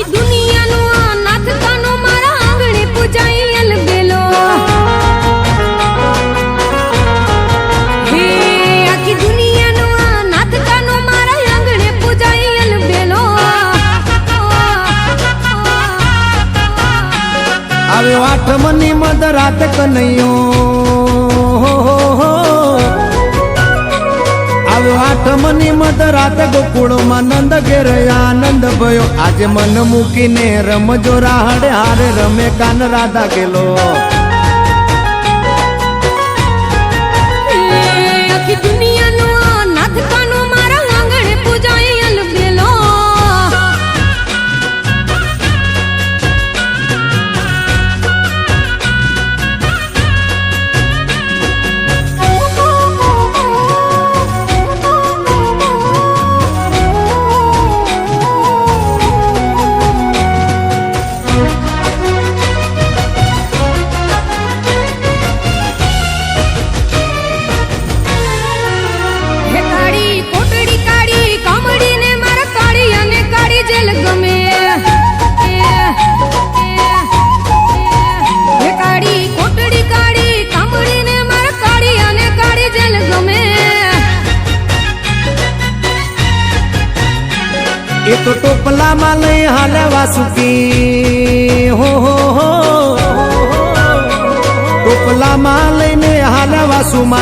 આખી દુનિયાનો આ નાથ કાનો મારા આંગણે પૂજાઈ અલબેલો હે આખી દુનિયાનો આ નાથ કાનો મારા આંગણે પૂજાઈ અલબેલો આવ્યો આઠમની મધરાત કનૈયો આવ્યો આઠમની મધરાત ગોકુળમાં નંદ ઘેર આનંદ ભયો આજે મન મૂકીને રમજો રાહડે હારે રમે કાન રાધા ગેલો આખી દુનિયાનો આ નાથ કાનો મારા આંગણે પૂજાઈ અલબેલો એ તો ટોપલામાં લઈ હાલે વાસુકી હો ટોપલામાં લઈને હાલે વાસુમાં